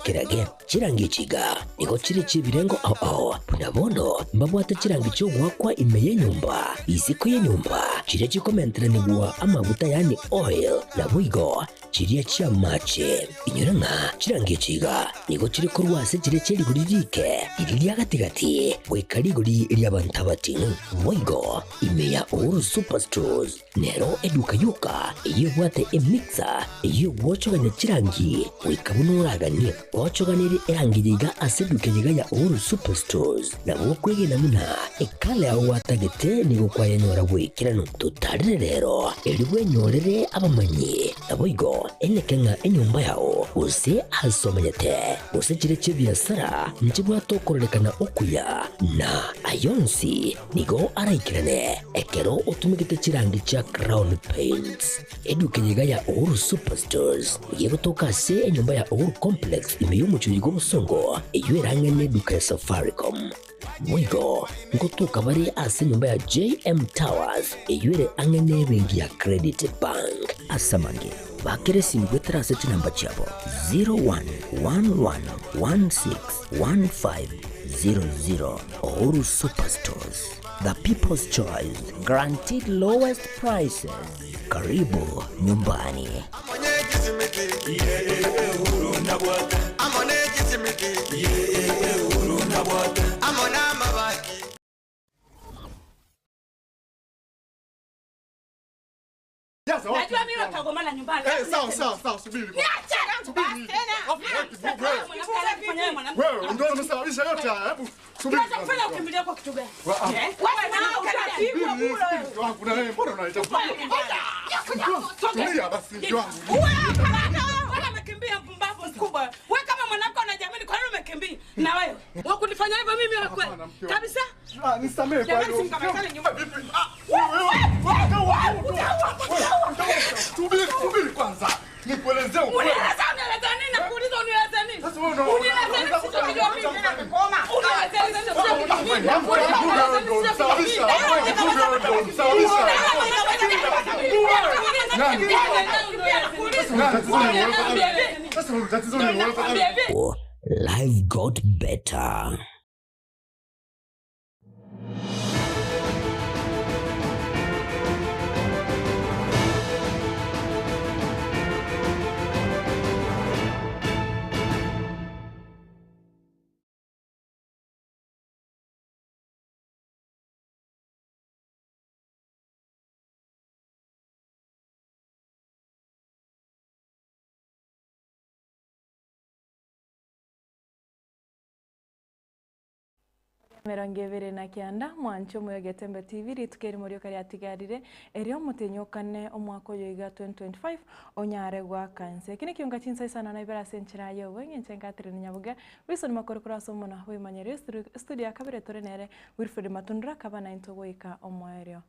kirage chirangi chiga niko chiri chibirengo punabono mbabwata chirangi cyo gwakwa imeye nyumba isiko ye nyumba chire chikomentera nibwa amavuta yani oil na bwigo chiriya chia mache inyuranga chirangi chiga niko chiri kurwase chire chiri guririke iriri agatigati wekari guri iriabantabati bwigo imeya uru superstores nero eduka yuka iyo bwate emixer iyo wochoganya chirangi wikabunuragani wochoganiri erangiyiga aseduke yiga ya uru superstores na wokwege namuna ekale aho watagete niko kwayanyora wikirano tutarire rero eriwe nyorere abamanyi nabwigo enekenga enyumba yao use asomanyete use chire chibiasara nchibwa tokorelekana okuya na ayonsi nigo araikirane ekero utumikite chirangi cha crown paints eduke yiga ya uru superstores ugiye gutoka se enyumba ya uru complex imeyumucyuye gobusongo eyuerange neduka ya Safaricom mwigo ngotuka bari ase nyumba ya JM Towers eyuere ange nebengi ya Credit Bank asamange bakere simgwe traseti namba chabo 0111161500 Uru Superstores, the people's choice, guaranteed lowest prices. Karibu nyumbani. Najua mimi utagomana nyumbani. Sawa, subiri. Niache tena. Wewe ndio umesababisha yote haya. Hebu subiri. Unafanya ukimbilia kwa kitu gani? Wewe na ukapigwa kule wewe. Wangu na wewe mbona unaita? Tulia basi wangu. Wewe umekimbia mpumbavu mkubwa. Wewe kama mwanamke unajamini kwa nini umekimbia? Na wewe. Wewe kunifanya hivyo mimi wewe. Kabisa? Nisamee kwa hiyo. Subiri kwanza. Nikuelezee ukweli. Unieleza nini na kuuliza unieleza nini? Unieleza nini sijui mimi tena kukoma. Unieleza nini? Life got better. Mirongo ibiri na kianda mwancho mu Getembe TV ritukeri muri kari atigarire erio mutenyokane omwaka yoiga 2025 onyare gwa kanse kini kiunga Chinsa sana na ibara senchira yewe ngencenga Nyaboga wisoni makoro kuraso mona wimanyere studio akabere torenere Wilfred Matundra kabana intogoika omwerio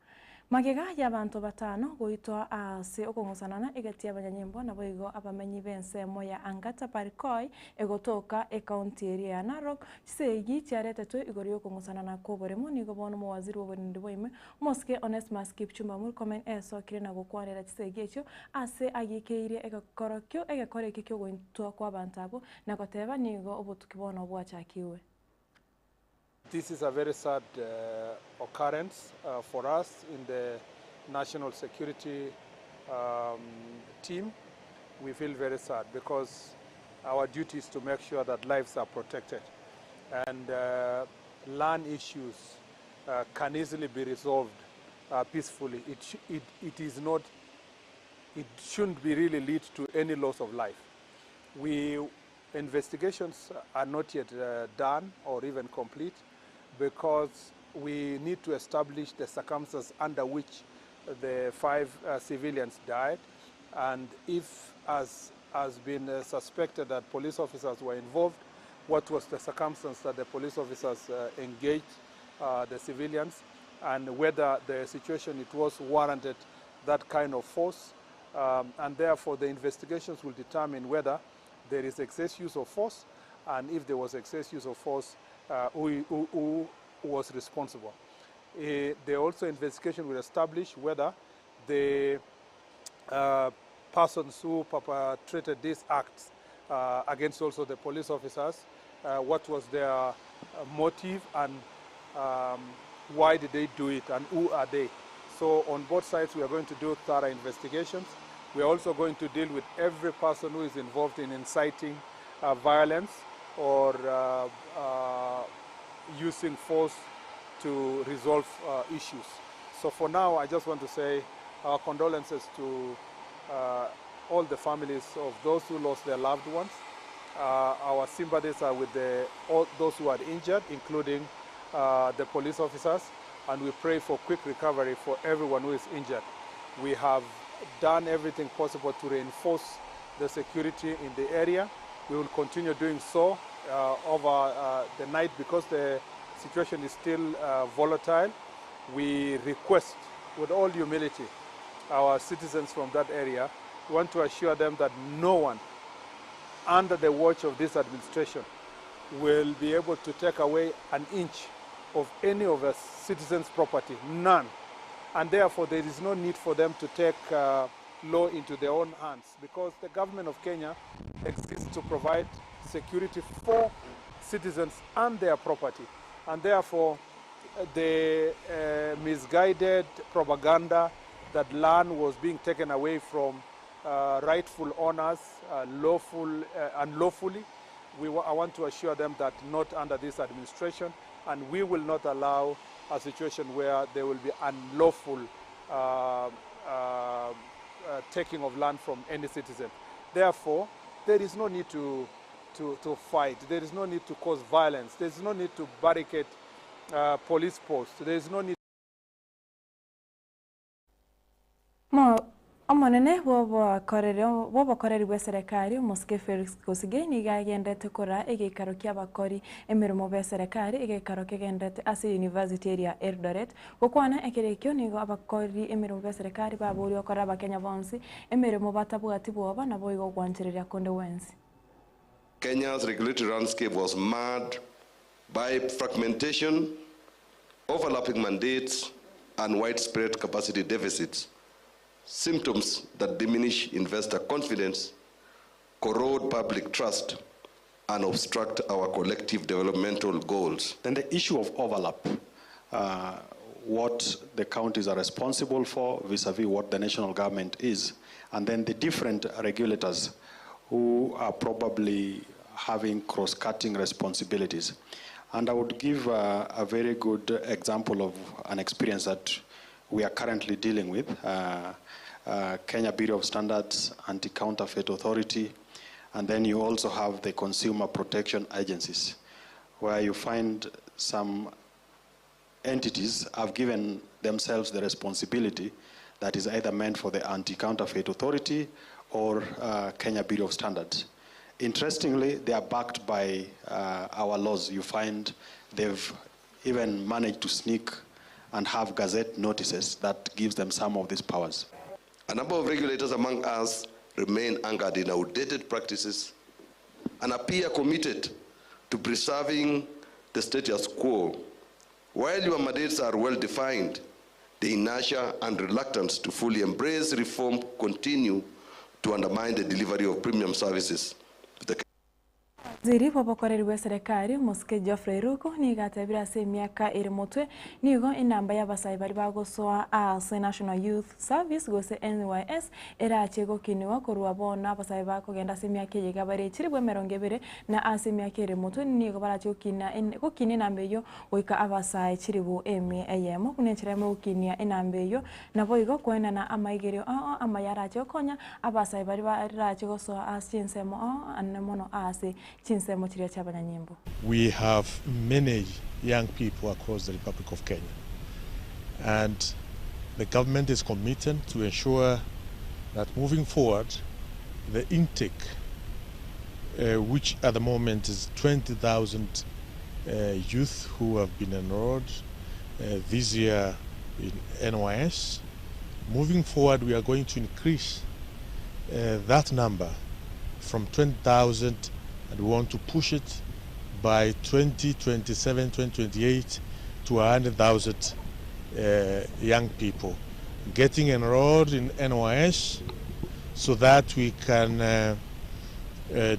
magega y'abantu batano goitwa ase okongosanana igati y'abanyanyimbo nabo igo abamenyi bense moya angata parikoi egotoka county area ya Narok segi cyarete igori okongosanana ko boremo nigo bono mu waziri w'oburindi boime moske Onesmus Kipchumba muri comment eso kirena gukwarera segi echo ase agikeire egakorokyo egakoreke kyo goitwa kwa bantabo nakoteba nigo obutukibona obwachakiwe. This is a very sad occurrence for us in the national security team. We feel very sad because our duty is to make sure that lives are protected and land issues can easily be resolved peacefully. It shouldn't be really lead to any loss of life. Investigations are not yet done or even complete, because we need to establish the circumstances under which the 5 civilians died, and if as has been suspected that police officers were involved, what was the circumstance that the police officers engaged the civilians, and whether the situation it was warranted that kind of force, and therefore the investigations will determine whether there is excess use of force, and if there was excess use of force, who was responsible. The also investigation will establish whether the persons who perpetrated these acts against also the police officers. What was their motive, and why did they do it, and who are they? So on both sides, we are going to do thorough investigations. We are also going to deal with every person who is involved in inciting violence or using force to resolve issues. So for now, I just want to say our condolences to all the families of those who lost their loved ones. Our sympathies are with all those who are injured, including the police officers, and we pray for quick recovery for everyone who is injured. We have done everything possible to reinforce the security in the area. We will continue doing so over the night because the situation is still volatile. We request with all humility our citizens from that area. We want to assure them that no one under the watch of this administration will be able to take away an inch of any of the citizens' property, none. And therefore there is no need for them to take law into their own hands, because the government of Kenya exists to provide security for citizens and their property. And therefore the misguided propaganda that land was being taken away from rightful owners unlawfully, I want to assure them that not under this administration, and we will not allow a situation where there will be unlawful taking of land from any citizen. Therefore, there is no need to fight. There is no need to cause violence. There is no need to barricade police posts. There is no need. Omonene bobakoreri bwa serikali Muske Felix Kosige nigagendete kora egikaro ky'abakori emirimo bya serikali egikaro kegendete ase University area Eldoret gukwana ekerekyo nigo abakori emirimo bya serikali baburi okora abakenya bonsi emirimo batabwati boba nabo igo gwanjirira konde wensi. Kenya's regulatory landscape was marred by fragmentation, overlapping mandates, and widespread capacity deficits. Symptoms that diminish investor confidence, corrode public trust, and obstruct our collective developmental goals. Then the issue of overlap, what the counties are responsible for vis-a-vis what the national government is, and then the different regulators who are probably having cross-cutting responsibilities. And I would give a very good example of an experience that we are currently dealing with. Kenya Bureau of Standards, Anti-Counterfeit Authority, and then you also have the consumer protection agencies, where you find some entities have given themselves the responsibility that is either meant for the Anti-Counterfeit Authority or Kenya Bureau of Standards. Interestingly, they are backed by our laws. You find they've even managed to sneak and have gazette notices that gives them some of these powers. A number of regulators among us remain anchored in outdated practices and appear committed to preserving the status quo. While your mandates are well defined, the inertia and reluctance to fully embrace reform continue to undermine the delivery of premium services. Ziri bobokoreri bwa serikali Muske Geoffrey Ruko nigatabira se miaka iri mutwe nigo inamba y'abasai bari bagosoa ase National Youth Service gose NYS era chego kiniwa korwa bona abasai bakogenda se miaka yiga bari chiribwe 20 na ase miaka iri mutwe nigo baracho kina kokini nambeyo oika abasai chiribu ayemo kunenchireme ukinia inambeyo nabo igo kwena na amaigere amayaracho konya abasai bari baracho gosoa ase Chinsemo anemono ase We have many young people across the Republic of Kenya, and the government is committed to ensure that moving forward, the intake, which at the moment is 20,000 youth who have been enrolled this year in NYS, moving forward we are going to increase that number from 20,000, and we want to push it by 2027, 2028 to 100,000 young people getting enrolled in NYS, so that we can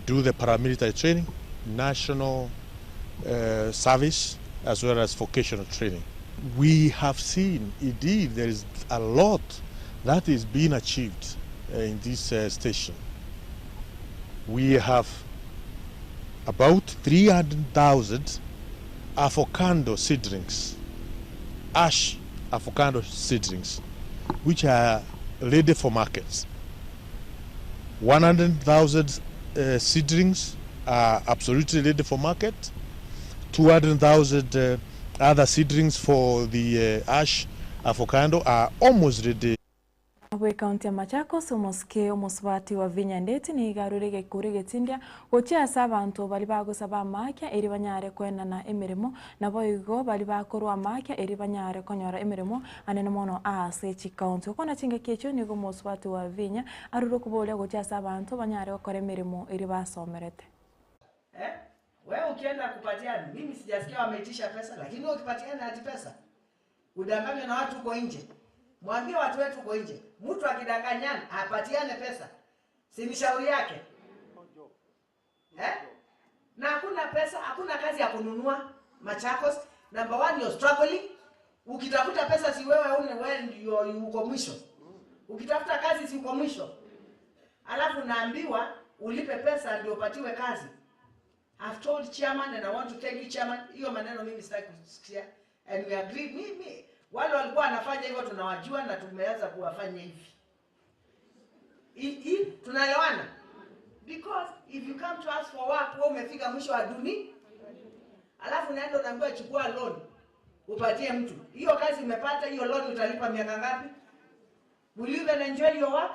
do the paramilitary training, national service, as well as vocational training. We have seen, indeed, there is a lot that is being achieved in this station. We have about 300,000 avocado seedlings, ash avocado seedlings, which are ready for markets. 100,000 seedlings are absolutely ready for market. 200,000 other seedlings for the ash avocado are almost ready. Abwe kaunti ya Machakos umuske umusubati wa vinya ndeti ni igarurege kurege tindia gochia sabantu bali bagusaba makia eri banyare kwenana emirimo nabo igo bali bakorwa makia eri banyare konyora emirimo anene mono ase chikaunti kona chinge kecho nigo umusubati wa vinya aruro kubolia gochia sabantu banyare bakore emirimo eri basomerete. Wewe ukienda kupatiana, mimi sijasikia wameitisha pesa, lakini wewe ukipatiana hati pesa udanganywe na watu uko nje. Mwambie watu wetu uko nje. Mtu akidanganyana apatiane pesa. Si ni shauri yake. Na hakuna pesa, hakuna kazi ya kununua Machakos. Number 1, you're struggling. Ukitafuta pesa si wewe ndio uko mwisho. Ukitafuta kazi si uko mwisho. Alafu naambiwa ulipe pesa ndio upatiwe kazi. I've told chairman and I want to thank you chairman. Hiyo maneno mimi sitaki kusikia. And we agreed mimi wale walikuwa wanafanya hivyo tunawajua na tumeanza kuwafanya hivi. Tunaelewana? Because if you come to us for work, wewe umefika mwisho wa dunia. Alafu unaenda unaambiwa chukua loan upatie mtu. Hiyo kazi umepata, hiyo loan utalipa miaka ngapi? Will you even enjoy your work?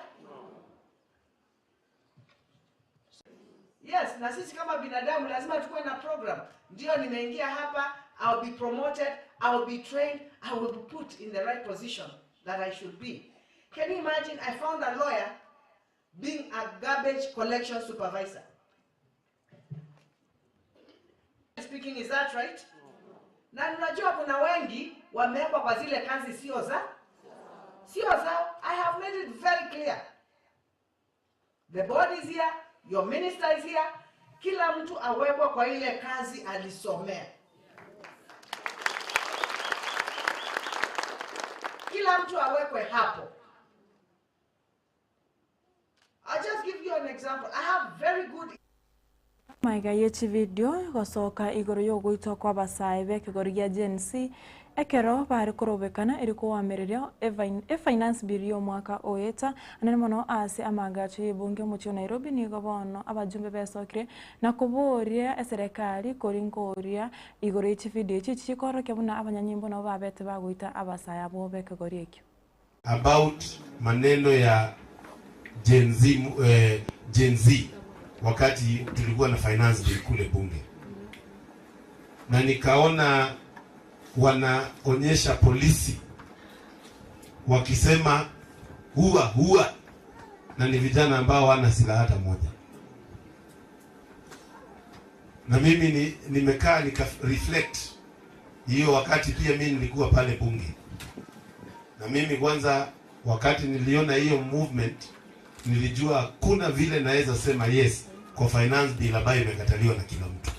Yes, na sisi kama binadamu lazima tukue na program. Ndio nimeingia hapa, I'll be promoted, I'll be trained, I will be put in the right position that I should be. Can you imagine I found a lawyer being a garbage collection supervisor? Speaking, is that right? Na unajua kuna wengi wamewekwa kwa zile kazi sio zao. I have made it very clear. The board is here, your minister is here. Kila mtu awekwa kwa ile kazi alisomea. Kila mtu awekwe hapo. I'll just give you an example. I have very good Maiga yechi video gosoka igoro yogo itokwa basaibe kigorigia Gen-Z ekero bari kurobekana iriko wamererio finance bill yo mwaka oyeta anene mono ase amagacho yebunge mucho Nairobi nigo bono abajumbe besokire na kuboria eserikali korinkoria igoro yechi video echi chikoro kebuna abanyanyimbo na babete baguita abasaya bo bekegoria ekyo about maneno ya Gen-Z wakati tulikuwa na finance bill kule bunge, na nikaona wanaonyesha polisi wakisema huwa na ni vijana ambao wana silaha hata moja. Na mimi nimekaa nika reflect hiyo wakati pia mimi nilikuwa pale bunge. Na mimi kwanza wakati niliona hiyo movement nilijua kuna vile naweza sema yes kwa finance bill ambayo imekataliwa na kila mtu.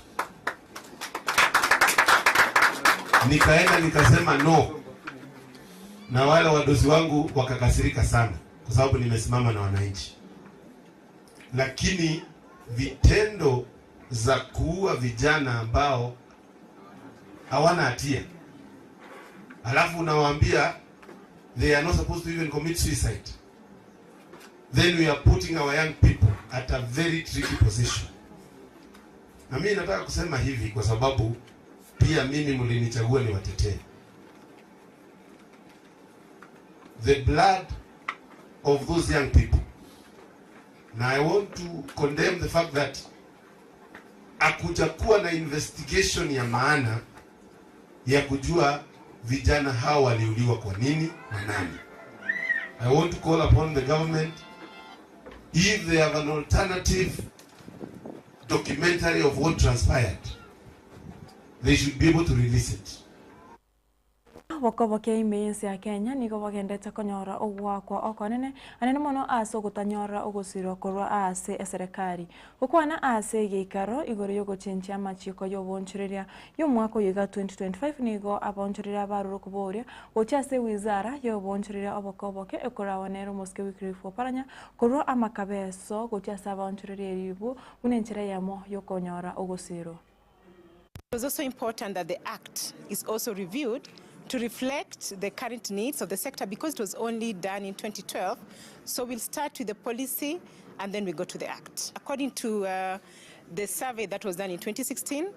Nikaenda nikasema no. Na wale wadosi wangu wakakasirika sana kwa sababu nimesimama na wananchi. Lakini vitendo za kuua vijana ambao hawana hatia, alafu unawaambia they are not supposed to even commit suicide, then we are putting our young people at a very tricky position. Na mimi nataka kusema hivi kwa sababu pia mimi mlinichagua ni watetee. The blood of those young people. Now I want to condemn the fact that akujakuwa na investigation ya maana ya kujua vijana hao waliuliwa kwa nini na nani. I want to call upon the government, if they have an alternative documentary of what transpired, they should be able to release it. bokobo ke imeyensi ya Kenya niko bagendete konyora ogwakwa okonene anene mono aso gutanyora ogosiro korwa ase eserekari ukwana ase geikaro igoro yogochenchi amachiko yobonchireria yo mwaka yiga 2025 nigo abonchireria baruru kuboria gochase wizara yobonchireria obokoboke ekorawanero moske wikrifo paranya korwa amakabeso gochase abonchireria ribu unenchira yamo yokonyora ogosiro. It was also important that the Act is also reviewed to reflect the current needs of the sector because it was only done in 2012. So we'll start with the policy and then we go to the Act. According to the survey that was done in 2016,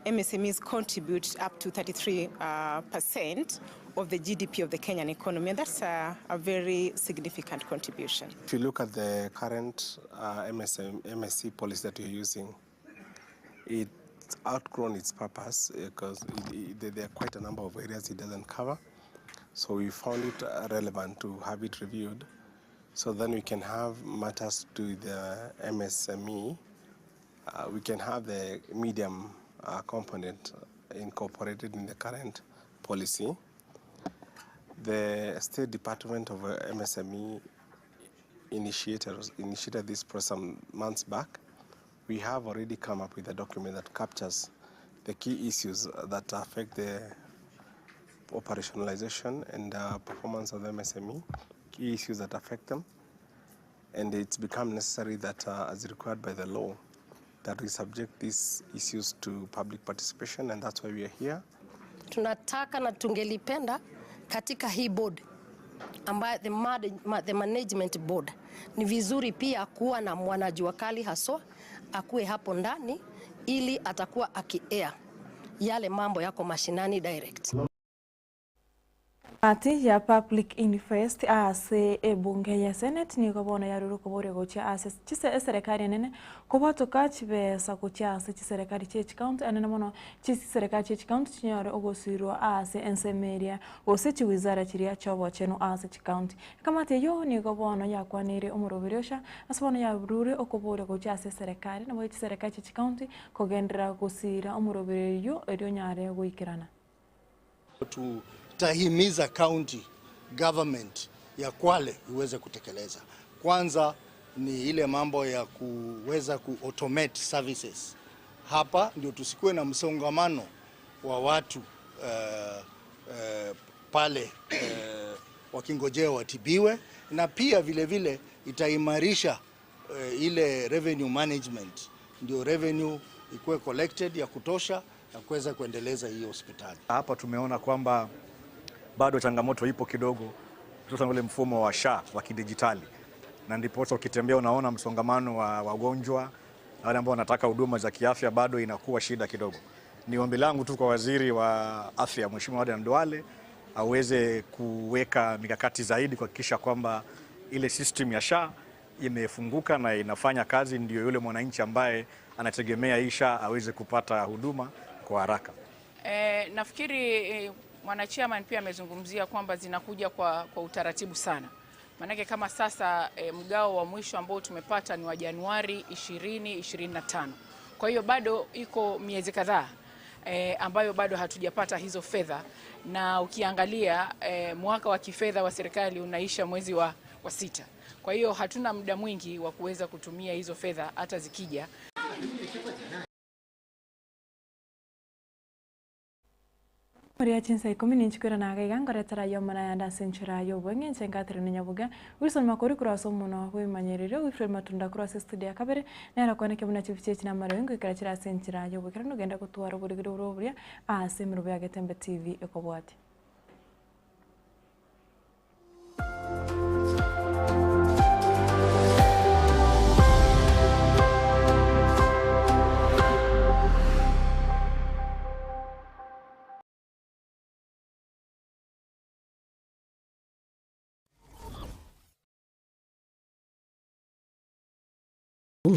MSMEs contribute up to 33% of the GDP of the Kenyan economy, and that's a very significant contribution. If you look at the current MSC policy that you're using, it's outgrown its purpose because there are quite a number of areas it doesn't cover. So we found it relevant to have it reviewed so then we can have matters to the MSME. We can have the medium component incorporated in the current policy. The State Department of MSME initiated this process some months back. We have already come up with a document that captures the key issues that affect the operationalization and performance of the MSME, key issues that affect them. And it's become necessary that, as required by the law, that we subject these issues to public participation, and that's why we are here. Tunataka na tungelipenda katika hii board ambayo the management board ni vizuri pia kuwa na mwanajua kali haswa akuwe hapo ndani ili atakuwa akiea yale mambo yako mashinani direct. Ati ya public interest ase ebunge ya Senate ni gobona ya ruru kubore gocha ase chise serikali nene kubato kachibe sakucha ase serikali church county anene mono chise serikali church county chinyore ogosiro ase ensemeria osechi wizara chiria chobo cheno ase county kama te yo ni gobona ya kwanire umurobirosha asbona ya ruru okubore gocha ase serikali na mo serikali church county kogendera gosira umurobireyo erio nyare goikirana tahimiza county government ya Kwale iweze kutekeleza. Kwanza ni ile mambo ya kuweza ku-automate services. Hapa ndio tusikuwe na msongamano wa watu pale wakingojea watibiwe, na pia vile vile itaimarisha ile revenue management, ndio revenue ikuwe collected ya kutosha na kuweza kuendeleza hiyo hospitali. Hapa tumeona kwamba bado changamoto ipo kidogo hususan ule mfumo wa SHA wa kidijitali, na ndipo ukitembea unaona msongamano wa wagonjwa na wale ambao wanataka huduma za kiafya bado inakuwa shida kidogo. Ni ombi langu tu kwa waziri wa afya Mheshimiwa Aden Duale aweze kuweka mikakati zaidi kuhakikisha kwamba ile system ya SHA imefunguka na inafanya kazi, ndio yule mwananchi ambaye anategemea hii SHA aweze kupata huduma kwa haraka. Nafikiri Mwanachairman pia amezungumzia kwamba zinakuja kwa utaratibu sana. Manake kama sasa mgao wa mwisho ambao tumepata ni wa Januari 2025. Kwa hiyo bado iko miezi kadhaa ambayo bado hatujapata hizo fedha, na ukiangalia mwaka wa kifedha wa serikali unaisha mwezi wa 6. Kwa hiyo hatuna muda mwingi wa kuweza kutumia hizo fedha hata zikija. Maria Chinsa Ikomi ninchikura na gaigan garetara yomana yanda senchira yobwengen sengatri Nyaboga Wilson makori kuraso muno we manyerero Wilfred Matunda kurasa studio kabere nera kone kemuna chifiche na marengo ikarachira senchira yobwe no genda kutwara buri giro ase mirubo ya Getembe TV ekobwati.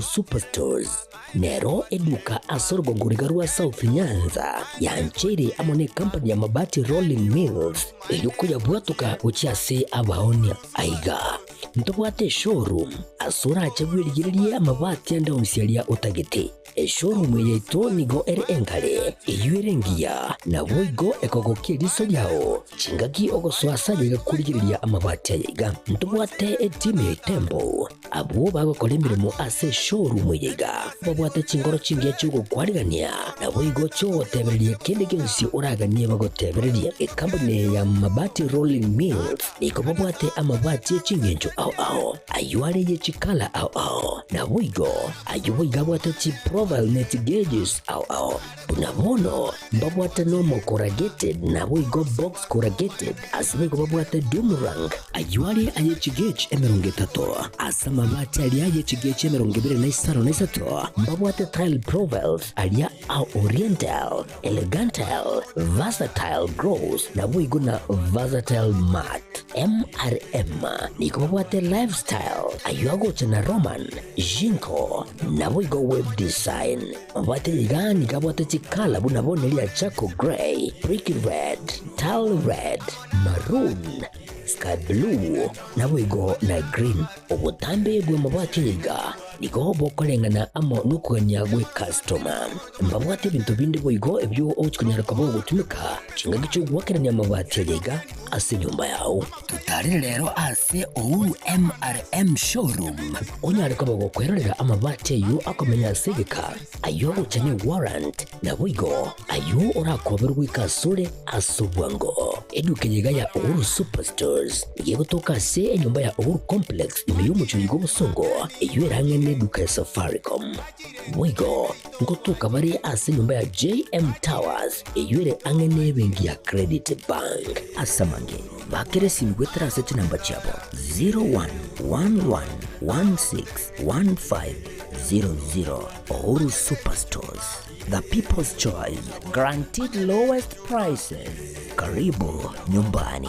Superstores Nero eduka asorgo ngurigarua South Nyanza yanchere amone company ya mabati Rolling Mills eyuko yabwatuka uchiase abaonia aiga ntobwate showroom asura achagwirigiria amabati anda onsialia utagete showroom yetu nigo engale eyuerengia na boigo ekogokia riso yao chingaki ogoswasa yega kurigiriria amabati yega ntubwate etime tembo abo bagokora imirimo ase showroom yega babwate chingoro chingia chugo kwarigania na boigo cho tebereria kende gensi uragania bagotebereria company ya mabati rolling mills niko babwate amabati chingenjo ao ayuare ye chikala ao na boigo ayuiga bwate chi profile net gauges ao unamono babwate normal corrugated na boigo box corrugated asibe babwate boomerang ayuare aye chigage emerongetato asama mabati ali aye chigage emerongibere na isaro na isato babwate tile profiles alia au oriental elegantal versatile gross na boigo na versatile mat MRM niko babwate lifestyle ayuago chana roman jinko na boigo web design babwate yigani kabwate chikala bunabone lia chaco gray brick red tile red maroon sky blue na boigo na green obutambe bwe mabwate yiga niko bokolengana amo nukugania gwe customer mbabwate bintu bindi boigo ebyo ochikunyara kabo gutumika chinga gicho gwakerania mabwate yiga ase nyumba yao tutari rero ase ouru MRM showroom onyare kabo gukwerera amabwate yu akomenya segeka ayo uchanye warrant na boigo ayo orakoberwa ikasure asubwango eduke yiga ya ouru superstores yego toka se enyumba ya ouru complex imiyumu chuyigo busongo eyuerangene duka ya Safaricom boigo ngotoka bari ase nyumba ya JM Towers eyuere angene bengi ya Credit Bank asamange bakere simgwetera seti namba chabo 0111161500 Ouru Superstores, the people's choice, guaranteed lowest prices. Karibu nyumbani.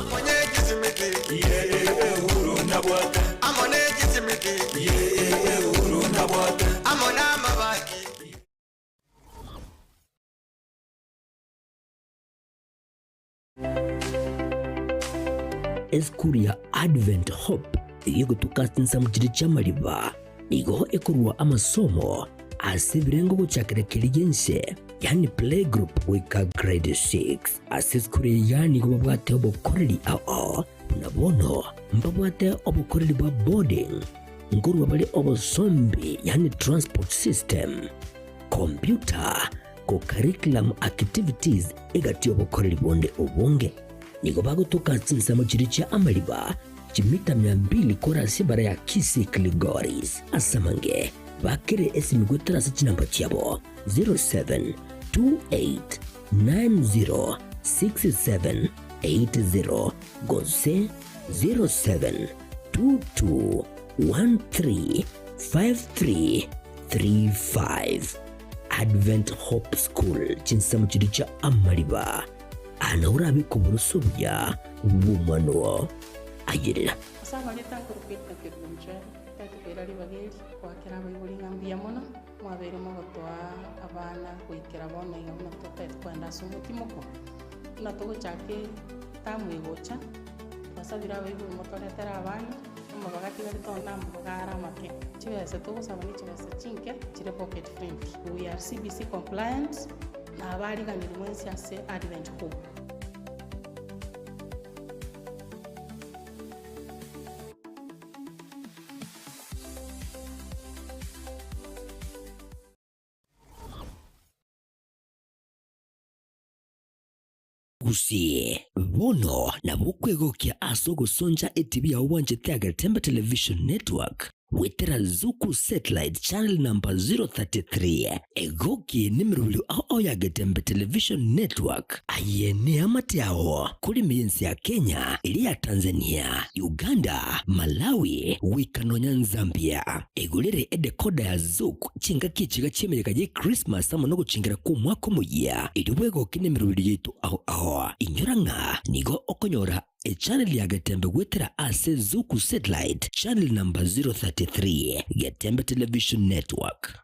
Eskuri ya Advent Hope yigo tukatinsa mujiri chamaliba nigo ekurwa amasomo asibirengo buchakira kiligense yani playgroup wika grade 6 asiskuri yani kubabwate obokoreri ao nabono mbabwate obokoreri bwa boarding ngurwa bali obosombi yani transport system computer ko curriculum activities egati obokoreri bonde obonge niko bagutuka Chinsa mujiri cha amaliba chimita 200 kora sibara ya Kisii Kilgoris asamange bakire esimigwetera sechinamba chabo 0728906780 gose 0722135335 Advent Hope School Chinsa mujiri cha amaliba anaurabi kuburusubuya bumano ayirira asaba leta kurupita kirumcha tatubera libageri kwakira bayuri ngambia mono mwabere mogotwa abana kuikira bona ingabona tota kwanda sumutimoko na togo chake tamwegocha basabira bayuri motoretera abana mabagati bari tonda mbugara make chibese togo sabani chibese chinke chire pocket friendly we are CBC compliant na abari ganira mwensi ase Advent Hope. Gusie bono na bukwegokia asogo sonja etibi ya uwanje tea Getembe Television Network wetera Zuku Satellite Channel number 033 egoki nimirulu au ya Getembe Television Network ayene amatiao kuri miensi ya Kenya ili ya Tanzania, Uganda, Malawi, Wikanonya, Zambia egulere edekoda ya Zuku chinga kichiga chimereka je Christmas amanogo chingira ku mwaka muya iliwego kinimirulu yetu au inyoranga nigo okonyora a channel ya Getembe wetera ase Zuku Satellite Channel number 033 Getembe Television Network.